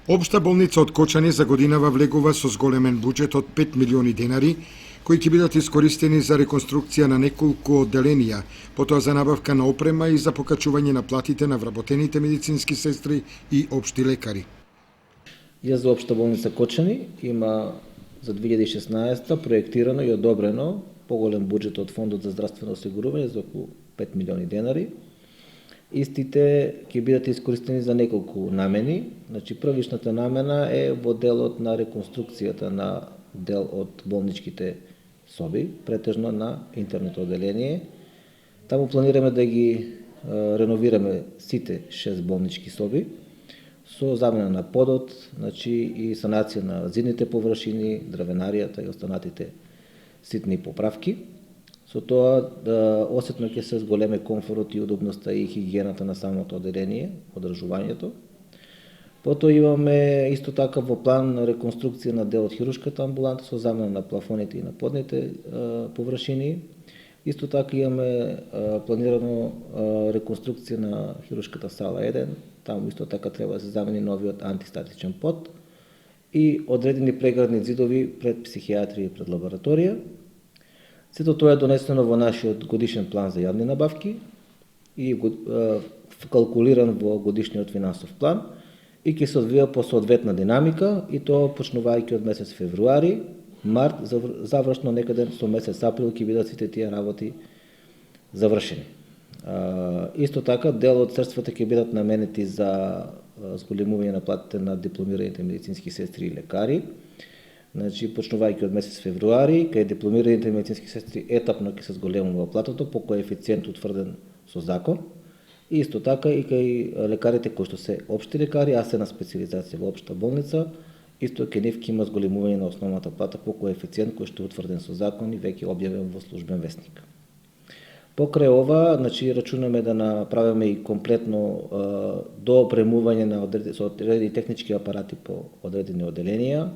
Општа болница од Кочани за годинава влегува со зголемен буџет од 5 милиони денари, кои ќе бидат искористени за реконструкција на неколку одделенија, потоа за набавка на опрема и за покачување на платите на вработените медицински сестри и општи лекари. Ја за општа болница Кочани има за 2016 проектирано и одобрено поголем буџет од Фондот за здравствено осигурување за околу 5 милиони денари. Истите ќе бидат искористени за неколку намени. Значи, првичната намена е во делот на реконструкцијата на дел од болничките соби, претежно на интернет одделение. Таму планираме да ги реновираме сите 6 болнички соби со замена на подот, значи и санација на зидните површини, дравенаријата и останатите ситни поправки. Со тоа осетно ќе се зголеме комфорот и удобноста и хигиената на самото одделение, одржувањето. Потоа имаме исто така во план реконструкција на дел од хируршката амбуланта со замена на плафоните и на подните површини. Исто така имаме планирано реконструкција на хируршката сала 1, таму исто така треба да се замени новиот антистатичен под и одредени преградни зидови пред психијатрија и пред лабораторија. Сето тоа е донесено во нашиот годишен план за јавни набавки и калкулиран во годишниот финансов план и ќе се одвија по соодветна динамика и тоа почнувајќи од месец февруари, март, завршно некаде со месец април ќе бидат сите тие работи завршени. Исто така, дел од средствата ќе бидат наменети за зголемување на платите на дипломираните медицински сестри и лекари. Значи, почнувајќи од месец февруари, кај дипломираните медицински сестри етапно ќе се зголемува платото по коефициент утврден со закон. И исто така и кај лекарите кои што се општи лекари, а се на специализација во општа болница, исто кај нив ќе има зголемување на основната плата по коефициент кој што е утврден со закон и веќе објавен во службен весник. Покрај ова, значи, рачунаме да направиме и комплетно доопремување на одредени технички апарати по одредени одделенија,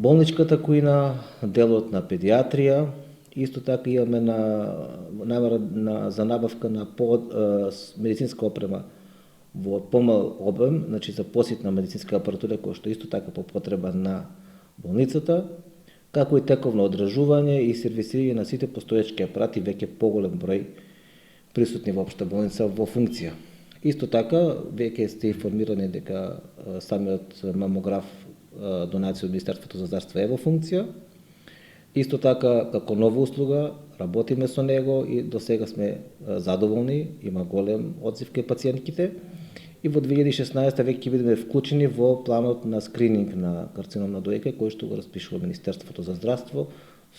болничката кујна, делот на педиатрија, исто така имаме намера за набавка на медицинска опрема во помал обем, значи за поситна медицинска апаратура која што исто така по потреба на болницата, како и тековно одржување и сервисирање на сите постоечки апарати, веќе поголем број присутни во општа болница во функција. Исто така, веќе сте информирани дека самиот мамограф донација од Министерството за здравство е во функција. Исто така, како нова услуга, работиме со него и до сега сме задоволни, има голем одзив кај пациентките. И во 2016 веќе ќе бидеме вклучени во планот на скрининг на карцином на дојка, кој што го распишува Министерството за здравство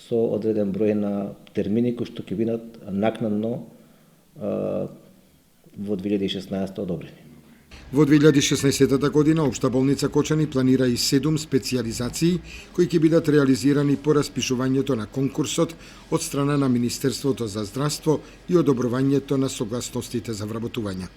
со одреден број на термини кои што ќе бидат накнадно во 2016 одобрени. Во 2016 година Општа болница Кочани планира и 7 специјализации кои ќе бидат реализирани по распишувањето на конкурсот од страна на Министерството за здравство и одобрувањето на согласностите за вработување.